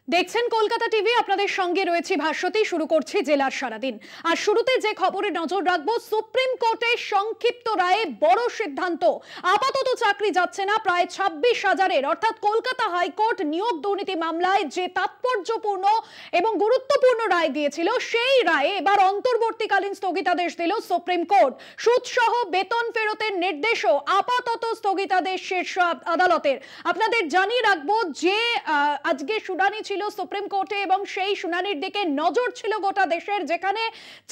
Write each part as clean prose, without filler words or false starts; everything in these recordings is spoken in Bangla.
দেখছেন কলকাতা টিভি, আপনাদের সঙ্গে রয়েছে ভাস্বতী। শুরু করছি জেলার সারাদিন। আর শুরুতে যে খবরে নজর রাখবো, সুপ্রিম কোর্টের সংক্ষিপ্ত রায়ে বড় সিদ্ধান্ত। আপাতত চাকরি যাচ্ছে না প্রায় 26,000-এর, অর্থাৎ কলকাতা হাইকোর্ট নিয়োগ দুর্নীতি মামলায় যে তাৎপর্যপূর্ণ এবং গুরুত্বপূর্ণ রায় দিয়েছিল, সেই রায়ে এবার অন্তর্বর্তীকালীন স্থগিতাদেশ দিল সুপ্রিম কোর্ট। সুদসহ বেতন ফেরতের নির্দেশও আপাতত স্থগিতাদেশ শীর্ষ আদালতের। আপনাদের জানিয়ে রাখবো যে আজকে শুনানি ছিল সুপ্রিম কোর্টে এবং সেই শুনানির দিকে নজর ছিল গোটা দেশের, যেখানে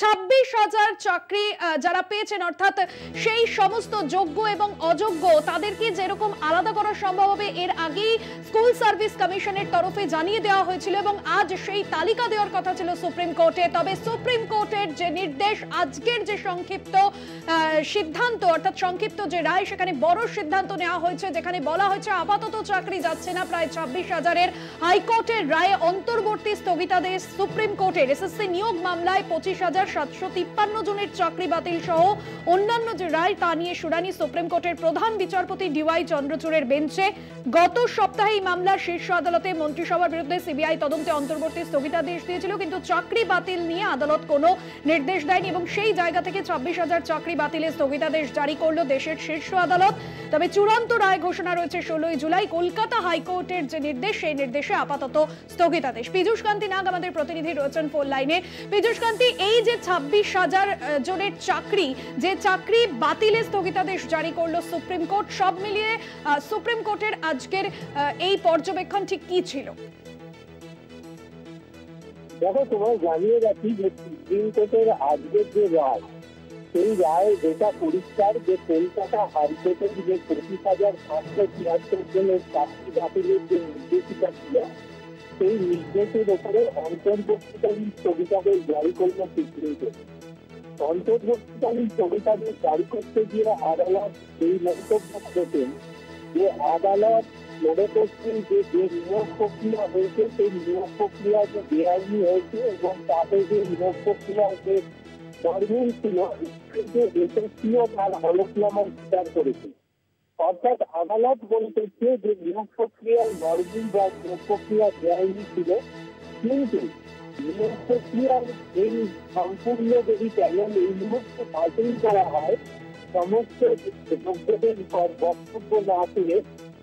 26,000 চাকরি যারা পেয়েছেন, অর্থাৎ সেই সমস্ত যোগ্য এবং অযোগ্য তাদেরকে যেরকম আলাদা করা সম্ভব হবে এর আগেই স্কুল সার্ভিস কমিশনের তরফে জানিয়ে দেওয়া হয়েছিল এবং আজ সেই তালিকা দেওয়ার কথা ছিল সুপ্রিম কোর্টে। তবে সুপ্রিম কোর্টের যে নির্দেশ, আজকের যে সংক্ষিপ্ত সিদ্ধান্ত, অর্থাৎ সংক্ষিপ্ত যে রায়, সেখানে বড় সিদ্ধান্ত নেওয়া হয়েছে, যেখানে বলা হয়েছে আপাতত চাকরি যাচ্ছে না প্রায় 26,000-এর। হাইকোর্টের রায়ে অন্তর্বর্তী স্থগিতাদেশ সুপ্রিম কোর্টের। এসএসসি নিয়োগ মামলায় 25,753 জনের চাকরি বাতিল সহ অন্যান্য যে রায় তা নিয়ে শুনানি সুপ্রিম কোর্টের প্রধান বিচারপতি ডিওয়াই চন্দ্রচূড়ের বেঞ্চে। গত সপ্তাহে এই মামলার শীর্ষ আদালতে মন্ত্রিসভার বিরুদ্ধে সিবিআই তদন্তে অন্তর্বর্তী স্থগিতাদেশ দিয়েছিল, কিন্তু চাকরি বাতিল নিয়ে আদালত কোনো নির্দেশ দেয়নি এবং সেই জায়গা থেকে 26,000 চাকরি বাতিলের স্থগিতাদেশ জারি করলো দেশের শীর্ষ আদালত। তবে চূড়ান্ত রায় ঘোষণা রয়েছে 16 জুলাই। কলকাতা হাইকোর্টের যে নির্দেশ, সেই নির্দেশে আপাতত স্থগিতাদেশ। পীযূষ কান্তি নাগ আমাদের প্রতিনিধি রয়েছেন ফোন লাইনে। পীযূষ কান্তি, এই যে 26,000 জনের চাকরি, যে চাকরি বাতিলের স্থগিতাদেশ জারি করলো সুপ্রিম কোর্ট, সব মিলিয়ে সুপ্রিম কোর্টের আজকের এই পর্যবেক্ষণ ঠিক কি ছিল? দেখো, তোমায় জানিয়ে রাখি যে সুপ্রিম কোর্টের আজকের যে রায়, সেই রায় যেটা পরিষ্কার যে কলকাতা হাইকোর্টের যে 25,773 জনের চাকরি বাতিলের যে নির্দেশিকা ছিল, সেই নির্দেশের ওপরে অন্তর্বর্তীকালীন স্থগিতাদেশ জারি করল সুপ্রিম কোর্ট। অন্তর্বর্তীকালীন স্থগিতাদেশ জারি করতে গিয়ে আদালত এই মন্তব্য করেছেন যে আদালত মনে করছেন যে নিয়োগ প্রক্রিয়া হয়েছে, সেই নিয়োগ প্রক্রিয়া যে বেআইনি হয়েছে এবং তাতে যে নিয়োগ প্রক্রিয়া যে গড়বড় ছিল, যে এসএসসিও তার হলফনামা স্বীকার করেছে। অর্থাৎ আদালত বলতেছে যে নিয়োগ প্রক্রিয়ার গড়বড় বা নিয়োগ প্রক্রিয়া বেআইনি ছিল, কিন্তু নিয়োগ প্রক্রিয়ার এই সম্পূর্ণ যদি প্যানেল এই মুহূর্তে বাতিল করা হয়, সমস্ত যোগ্যদের বক্তব্য না পেয়ে,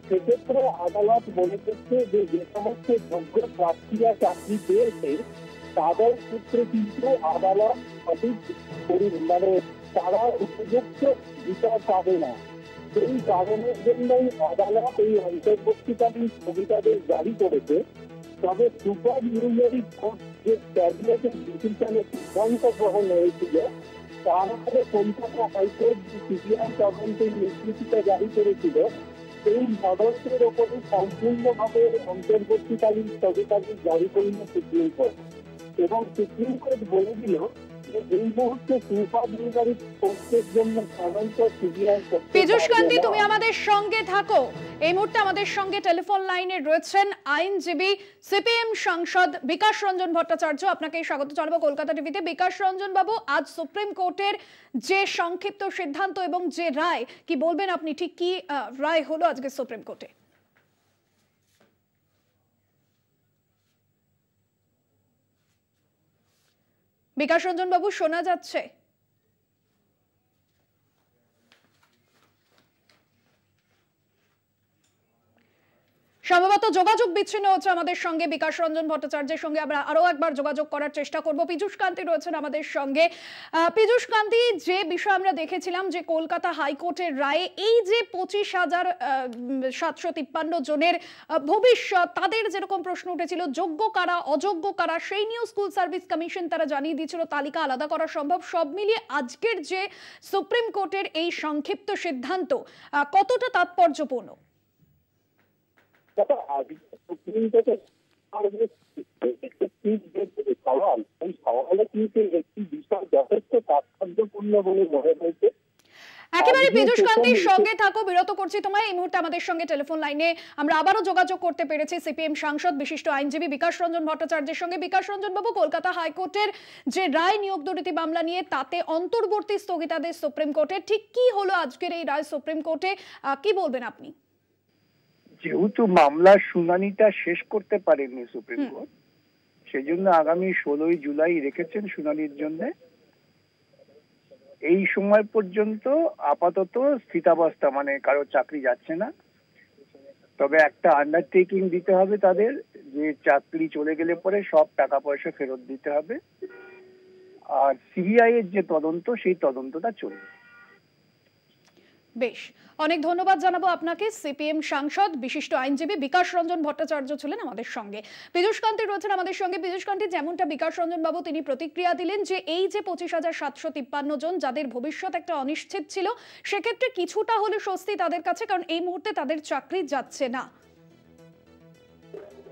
সেক্ষেত্রে আদালত মনে করছে যে যে সমস্ত যোগ্য প্রার্থীরা চাকরি পেয়েছে তাদের ক্ষেত্রে কিন্তু আদালত সঠিক তারা উপযুক্ত বিচার পাবে না। সেই কারণের জন্যই আদালত এই অন্তর্বর্তীকালীন স্থগিতাদেশ জারি করেছে। তবে সুপার নিউমেরি কোর্ট যে ক্যাবিনেটের ডিসিশনে সিদ্ধান্ত গ্রহণ হয়েছিল, তার মধ্যে কলকাতা হাইকোর্ট যে সিবিআই তদন্তের নির্দেশিকা জারি করেছিল, সেই সদস্যের ওপরে সম্পূর্ণভাবে অন্তর্বর্তীকালীন স্থগিতাদেশ জারি করল সুপ্রিম কোর্ট। এবং সুপ্রিম কোর্ট বলে দিল যে এই মুহূর্তে সুপার নিউমেরি কোর্টের জন্য তদন্ত সিবিআই। পীযূষ কান্তি, তুমি আমাদের সঙ্গে থাকো। এই মুহূর্তে আমাদের সঙ্গে টেলিফোন লাইনে রয়েছেন আইনজীবী সিপিএম সাংসদ বিকাশ রঞ্জন ভট্টাচার্য। আপনাকে স্বাগত জানাবো কলকাতা টিভিতে। বিকাশ রঞ্জন বাবু, আজ সুপ্রিম কোর্টের যে সংক্ষিপ্ত সিদ্ধান্ত এবং যে রায়, কি বলবেন আপনি? ঠিক কি রায় হলো আজকে সুপ্রিম কোর্টে? বিকাশ রঞ্জন বাবু, শোনা যাচ্ছে? সম্ভবত যোগাযোগ বিচ্ছিন্ন হচ্ছে আমাদের সঙ্গে বিকাশ রঞ্জন ভট্টাচার্যের সঙ্গে। আমরা আরো একবার যোগাযোগ করার চেষ্টা করব। পীযূষ কান্তি রয়েছেন আমাদের সঙ্গে। পীযূষ কান্তি, যে বিষয় আমরা দেখেছিলাম যে কলকাতা হাইকোর্টের রায়ে এই যে 25,753 জনের ভবিষ্যৎ, তাদের যেরকম প্রশ্ন উঠেছিল যোগ্য কারা অযোগ্য কারা, সেই নিয়েও স্কুল সার্ভিস কমিশন তারা জানিয়ে দিয়েছিল তালিকা আলাদা করা সম্ভব। সব মিলিয়ে আজকের যে সুপ্রিম কোর্টের এই সংক্ষিপ্ত সিদ্ধান্ত কতটা তাৎপর্যপূর্ণ? সুপ্রিম কোর্টের সওয়াল, এই সওয়ালে কিন্তু একটি বিষয় যথেষ্ট তাৎপর্যপূর্ণ বলে মনে হয়েছে। একেবারে পীযূষ কান্তির সঙ্গে থাকো, বিরত করছি তোমায়। এই মুহূর্তে আমাদের সঙ্গে টেলিফোন লাইনে আমরা আবারও যোগাযোগ করতে পেরেছি সিপিএম সাংসদ বিশিষ্ট আইনজীবী বিকাশ রঞ্জন ভট্টাচার্যের সঙ্গে। বিকাশ রঞ্জন বাবু, কলকাতা হাইকোর্টের যে রায় নিয়োগ দুর্নীতি মামলা নিয়ে, তাতে অন্তর্বর্তী স্থগিতাদেশ সুপ্রিম কোর্টের, ঠিক কি হলো আজকের এই রায় সুপ্রিম কোর্টে, কি বলবেন আপনি? যেহেতু মামলার শুনানিটা শেষ করতে পারেনি সুপ্রিম কোর্ট, সেই জন্য আগামী 16ই জুলাই রেখেছেন শুনানির জন্য। এই সময় পর্যন্ত আপাতত স্থিতাবস্থা, মানে কারো চাকরি যাচ্ছে না। তবে একটা আন্ডারটেকিং দিতে হবে তাদের, যে চাকরি চলে গেলে পরে সব টাকা পয়সা ফেরত দিতে হবে, আর সিবিআই এর যে তদন্ত সেই তদন্তটা চলবে। বেশ, অনেক ধন্যবাদ জানাবো আপনাকে। সিপিএম সাংসদ বিশিষ্ট আইনজীবী বিকাশ রঞ্জন ভট্টাচার্য ছিলেন আমাদের সঙ্গে। পীযূষ কান্তি রয়েছেন আমাদের সঙ্গে। পীযূষ কান্তি, যেমনটা বিকাশ রঞ্জন বাবু তিনি প্রতিক্রিয়া দিলেন যে এই যে 25,753 জন যাদের ভবিষ্যৎ একটা অনিশ্চিত ছিল, সেক্ষেত্রে কিছুটা হলে স্বস্তি তাদের কাছে, কারণ এই মুহূর্তে তাদের চাকরি যাচ্ছে না।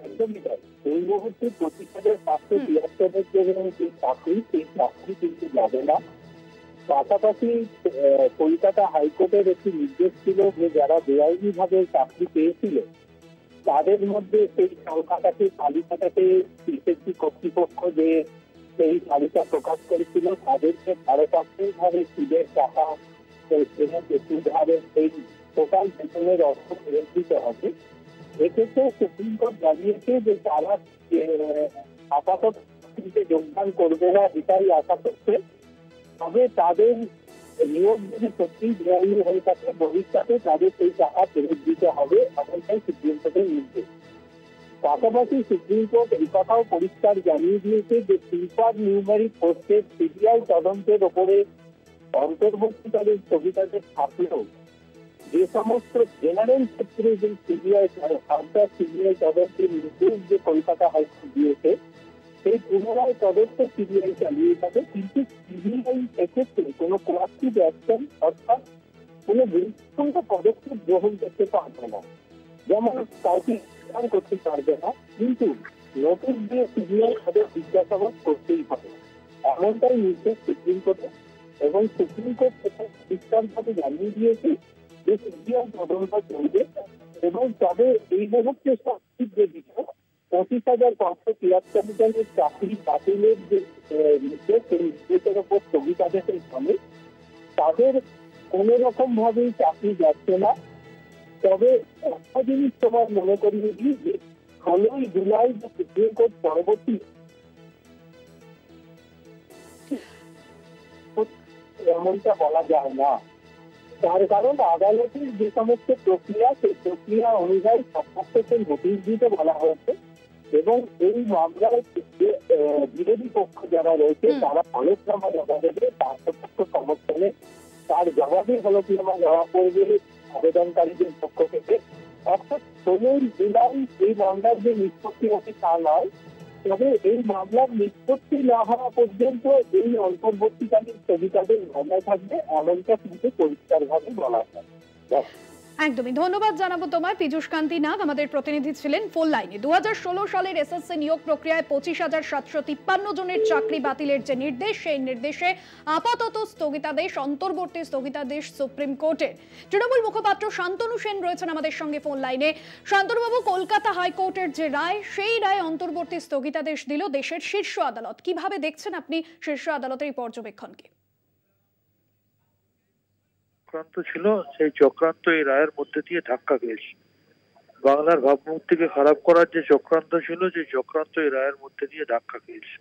একদমই তাই। এই মুহূর্তে 25,773 যে চাকরি, সেই চাকরি কিন্তু যাবে না। পাশাপাশি কলকাতা হাইকোর্টের একটি নির্দেশ ছিল যে যারা বেআইনি ভাবে চাকরি পেয়েছিল তাদের মধ্যে সেই সংখ্যাটাকে, তালিকাটাকে এসএসসি কর্তৃপক্ষ যে সেই তালিকা প্রকাশ করেছিল তাদেরকে 5.5 সুদের টাকা সুদ হারের সেই টোটাল বেতনের অর্থ ফেরত দিতে হবে। এক্ষেত্রে সুপ্রিম কোর্ট জানিয়েছে যে তারা আপাতত যোগদান করবে না, এটাই আশা করছে। তবে তাদের নিয়োগ যদি সত্যি বেআইনি হয়ে থাকে ভবিষ্যতে তাদের সেই টাকা ফেরত দিতে হবে, এমনটাই সুপ্রিম কোর্টের নির্দেশ। পাশাপাশি সুপ্রিম কোর্ট এই কথাও পরিষ্কার জানিয়ে দিয়েছে যে সুপার নিউমারি পোস্টের সিবিআই তদন্তের ওপরে অন্তর্বর্তীকালীন স্থগিতাদেশ থাকলেও যে সমস্ত জেনারেল ক্ষেত্রে যে সিবিআই তদন্তের নির্দেশ যে কলকাতা হাইকোর্ট দিয়েছে সেই পুনরায় তদন্ত সিবিআই চালিয়ে যাবে, কিন্তু সিবিআই এক্ষেত্রে কোনো কোয়াক্টিভ অ্যাকশন অর্থাৎ কোনো গুরুত্বপূর্ণ পদক্ষেপ গ্রহণ করতে পারবে না। যেমন কাউকে করতে পারবে না, কিন্তু নোটিশ দিয়ে সিবিআই তাদের জিজ্ঞাসাবাদ করতেই হবে, এমনটাই নির্দেশ সুপ্রিম কোর্টের। এবং সুপ্রিম কোর্ট সেটা পরিষ্কারভাবে জানিয়ে দিয়েছে যে সিবিআই তদন্ত চলবে। এবং তবে এই মুহূর্তে সবচেয়ে যে বিষয় 25,573 জনের চাকরি বাতিলের যে নির্দেশ, সেই নির্দেশের উপর স্থগিতাদেশের ফলে তাদের কোন রকম ভাবেই চাকরি যাচ্ছে না। তবে একটা জিনিস তোমার মনে করিয়ে দিই যে 16ই জুলাই যে সুপ্রিম কোর্ট পরবর্তী এমনটা বলা যায় না, তার কারণ আদালতের যে সমস্ত প্রক্রিয়া সেই প্রক্রিয়া অনুযায়ী সবপক্ষকে নোটিশ দিতে বলা হয়েছে। এবং এই মামলায় যে বিরোধী পক্ষ যারা রয়েছে তারা হলফনামা জমা দেবে, তার পক্ষ সমর্থনে তার জবাবে হলফনামা জমা করবে আবেদনকারীদের পক্ষ থেকে। অর্থাৎ 16ই জুলাই এই মামলার যে নিষ্পত্তি হবে তা নয়, তবে এই মামলার নিষ্পত্তি না হওয়া পর্যন্ত এই অন্তর্বর্তীকালীন স্থগিতাদেশ বজায় থাকবে, এমনটা কিন্তু পরিষ্কারভাবে বলা হয়। একদমই ধন্যবাদ জানাবো তোমায়। পীযূষ কান্তি নাগ আমাদের প্রতিনিধি ছিলেন ফোন লাইনে। 2016 সালের এসএসসি নিয়োগ প্রক্রিয়ায় 25,753 জনের চাকরি বাতিলের যে নির্দেশ, সেই নির্দেশে আপাতত স্থগিতাদেশ, অন্তর্বর্তী স্থগিতাদেশ সুপ্রিম কোর্টের। তৃণমূল মুখপাত্র শান্তনু সেন রয়েছেন আমাদের সঙ্গে ফোন লাইনে। শান্তনুবাবু, কলকাতা হাইকোর্টের যে রায়, সেই রায় অন্তর্বর্তী স্থগিতাদেশ দিল দেশের শীর্ষ আদালত। কিভাবে দেখছেন আপনি শীর্ষ আদালতের এই পর্যবেক্ষণকে? চক্রান্ত ছিল, সেই চক্রান্ত এই রায়ের মধ্যে দিয়ে ধাক্কা খেয়েছে। বাংলার ভাবমূর্তিকে খারাপ করার যে চক্রান্ত ছিল, যে চক্রান্ত এই রায়ের মধ্যে দিয়ে ধাক্কা খেয়েছে।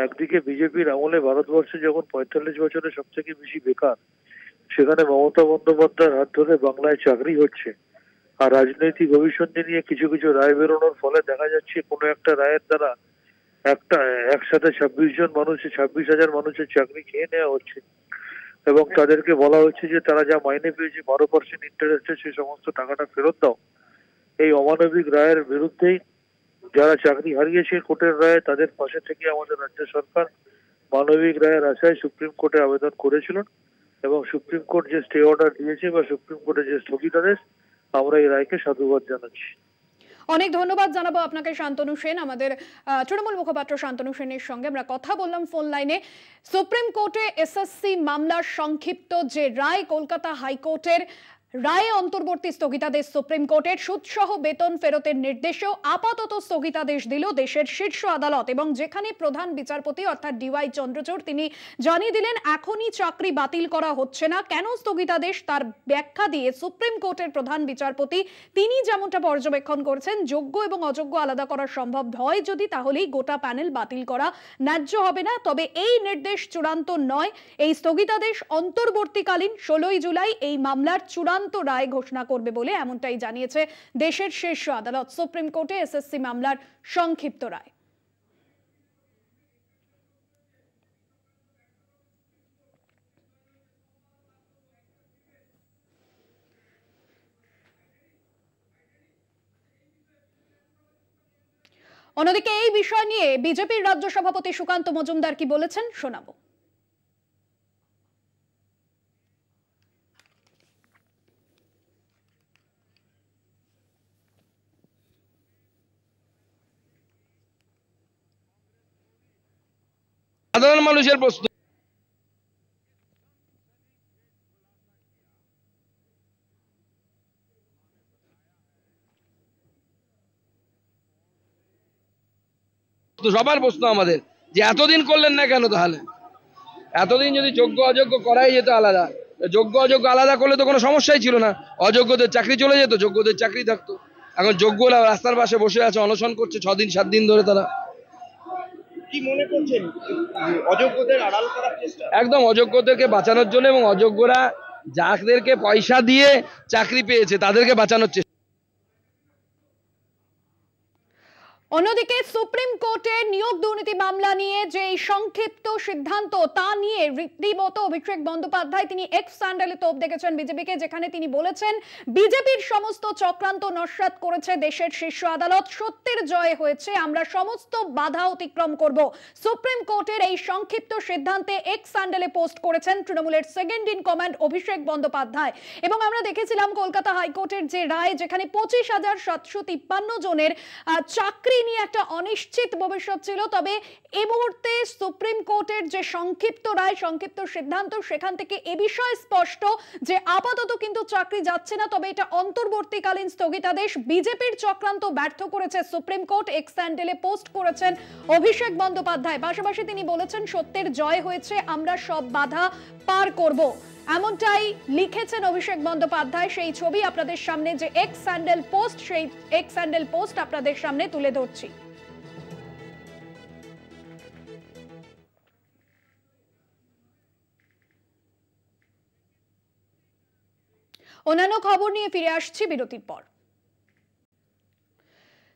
একদিকে বিজেপির আমলে ভারতবর্ষে যখন 45 বছরে সব থেকে বেশি বেকার, সেখানে মমতা বন্দ্যোপাধ্যায়ের হাত ধরে বাংলায় চাকরি হচ্ছে। আর রাজনৈতিক অভিসন্ধি নিয়ে কিছু কিছু রায় বেরোনোর ফলে দেখা যাচ্ছে কোনো একটা রায়ের দ্বারা একসাথে 26,000 মানুষের চাকরি খেয়ে নেওয়া হচ্ছে। এবং তাদেরকে বলা হচ্ছে যে তারা যা মাইনে পেয়েছে 12% ইন্টারেস্টে সেই সমস্ত টাকাটা ফেরত দাও। এই অমানবিক রায়ের বিরুদ্ধেই যারা চাকরি হারিয়েছে কোর্টের রায়ে, তাদের পাশে থেকে আমাদের রাজ্য সরকার মানবিক রায়ের আশায় সুপ্রিম কোর্টে আবেদন করেছিলেন। এবং সুপ্রিম কোর্ট যে স্টে অর্ডার দিয়েছে বা সুপ্রিম কোর্টের যে স্থগিতাদেশ, আমরা এই রায়কে সাধুবাদ জানাচ্ছি। অনেক ধন্যবাদ জানাবো আপনাকে শান্তনু সেন। আমাদের তৃণমূল মুখপাত্র শান্তনু সেনের সঙ্গে আমরা কথা বললাম ফোন লাইনে। সুপ্রিম কোর্টে এসএসসি মামলার সংক্ষিপ্ত যে রায়, কলকাতা হাইকোর্টের রায়ে অন্তর্বর্তী স্থগিতাদেশ সুপ্রিম কোর্টের সুদসহ বেতন ফেরতের নির্দেশেও আপাতত স্থগিতাদেশ দিল দেশের শীর্ষ আদালত। এবং যেখানে প্রধান বিচারপতি অর্থাৎ ডিওয়াই চন্দ্রচূড় তিনি জানিয়ে দিলেন এখনই চাকরি বাতিল করা হচ্ছে না। কেন স্থগিতাদেশ তার ব্যাখ্যা দিয়ে সুপ্রিম কোর্টের প্রধান বিচারপতি তিনি যেমনটা পর্যবেক্ষণ করেছেন, যোগ্য এবং অযোগ্য আলাদা করা সম্ভব হয় যদি, তাহলেই গোটা প্যানেল বাতিল করা ন্যায্য হবে না। তবে এই নির্দেশ চূড়ান্ত নয়। এই স্থগিতাদেশ অন্তর্বর্তীকালীন 16ই জুলাই এই মামলার চূড়ান্ত রায় ঘোষণা করবে বলে এমনটাই জানিয়েছে দেশের শীর্ষ আদালত। সুপ্রিম কোর্টে এসএসসি মামলার সংক্ষিপ্ত রায়। অন্যদিকে এই বিষয় নিয়ে বিজেপির রাজ্য সভাপতি সুকান্ত মজুমদার কি বলেছেন শোনাবো। সাধারণ মানুষের প্রশ্ন, সবার প্রশ্ন আমাদের যে এতদিন করলেন না কেন? তাহলে এতদিন যদি যোগ্য অযোগ্য করাই যেত আলাদা, যোগ্য অযোগ্য আলাদা করলে তো কোনো সমস্যাই ছিল না। অযোগ্যদের চাকরি চলে যেত, যোগ্যদের চাকরি থাকতো। এখন যোগ্যরা রাস্তার পাশে বসে আছে, অনশন করছে 6 দিন 7 দিন ধরে। তারা কি মনে করছেন অযোগ্যদের আড়াল করার চেষ্টা? একদম অযোগ্যদেরকে বাঁচানোর জন্য, এবং অযোগ্যরা যাদেরকে পয়সা দিয়ে চাকরি পেয়েছে তাদেরকে বাঁচানোর চেষ্টা। অন্যদিকে সুপ্রিম কোর্টের নিয়োগ দুর্নীতি মামলা নিয়ে যে সংক্ষিপ্ত সিদ্ধান্ত তা নিয়ে রীতিমতো অভিষেক বন্দ্যোপাধ্যায় তিনি এক্স স্যান্ডেলে তোপ দেখেছেন বিজেপিকে, যেখানে তিনি বলেছেন বিজেপির সমস্ত চক্রান্ত নস্যাৎ করেছে দেশের শীর্ষ আদালত, সত্যের জয় হয়েছে, আমরা সমস্ত বাধা অতিক্রম করব। সুপ্রিম কোর্টের এই সংক্ষিপ্ত সিদ্ধান্তে এক্স স্যান্ডেলে পোস্ট করেছেন তৃণমূলের second in command Abhishek Bandyopadhyay. এবং আমরা দেখেছিলাম কলকাতা হাইকোর্টের যে রায়, যেখানে 25,753 জনের চাকরি নিয়ে একটা অনিশ্চিত ভবিষ্যৎ ছিল। তবে এই মুহূর্তে সুপ্রিম কোর্টের যে সংক্ষিপ্ত রায়, সংক্ষিপ্ত সিদ্ধান্ত, সেখান থেকে এ বিষয় স্পষ্ট যে আপাতত কিন্তু চাকরি যাচ্ছে না, তবে এটা অন্তর্বর্তীকালীন স্থগিতাদেশ। বিজেপির চক্রান্ত ব্যর্থ করেছে সুপ্রিম কোর্ট, এক্স স্যান্ডেলে পোস্ট করেছেন অভিষেক বন্দ্যোপাধ্যায়। পাশাপাশি তিনি বলেছেন সত্যের জয় হয়েছে, আমরা সব বাধা পার করব। এমনটাই লিখেছেন অভিষেক বন্দ্যোপাধ্যায়। সেই ছবি আপনাদের সামনে, যে এক্স স্যান্ডেল পোস্ট, সেই এক্স স্যান্ডেল পোস্ট আপনাদের সামনে তুলে ধরছি। অন্যান্য খবর নিয়ে ফিরে আসছি বিরতির পর।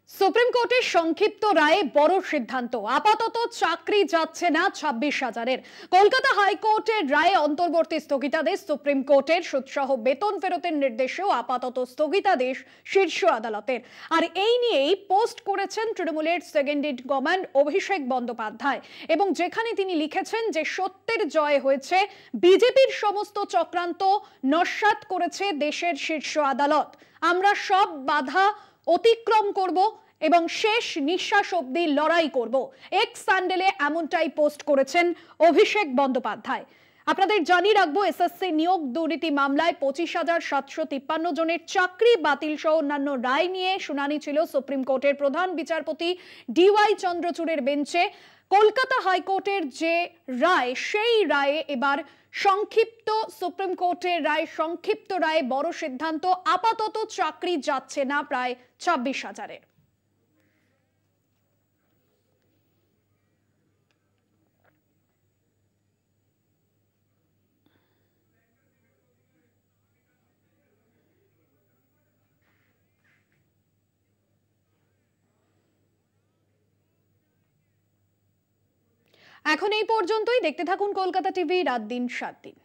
সুপ্রিম কোর্টের সংক্ষিপ্ত রায়ে বড় সিদ্ধান্ত, আপাতত চাকরি যাচ্ছে না 26,000-এর। কলকাতা হাইকোর্টের রায়ে অন্তর্বর্তী স্থগিতাদেশ সুপ্রিম কোর্টের, সুদসহ বেতন ফেরতের নির্দেশেও আপাতত স্থগিতাদেশ শীর্ষ আদালতের। আর এই নিয়েই পোস্ট করেছেন তৃণমূলের second in command Abhishek Bandyopadhyay, এবং যেখানে তিনি লিখেছেন যে সত্যের জয় হয়েছে, বিজেপির সমস্ত চক্রান্ত নস্যাৎ করেছে দেশের শীর্ষ আদালত, আমরা সব বাধা অতিক্রম করব এবং শেষ নিঃশ্বাস অবধি লড়াই করব। এক্স স্যান্ডেলে এমনটাই পোস্ট করেছেন অভিষেক বন্দ্যোপাধ্যায়। আপনাদের জানিয়ে রাখবো, এসএসসি নিয়োগ দুর্নীতি মামলায় 25,753 জনের চাকরি বাতিল সহ অন্যান্য রায় নিয়ে শুনানি ছিল সুপ্রিম কোর্টের প্রধান বিচারপতি ডিওয়াই চন্দ্রচূড়ের বেঞ্চে। কলকাতা হাইকোর্টের যে রায়, সেই রায়ে এবার সংক্ষিপ্ত সুপ্রিম কোর্টের রায়, সংক্ষিপ্ত রায়ে বড় সিদ্ধান্ত, আপাতত চাকরি যাচ্ছে না প্রায় 26,000-এর। এখন এই পর্যন্তই। দেখতে থাকুন কলকাতা টিভি, রাত দিন 7 দিন।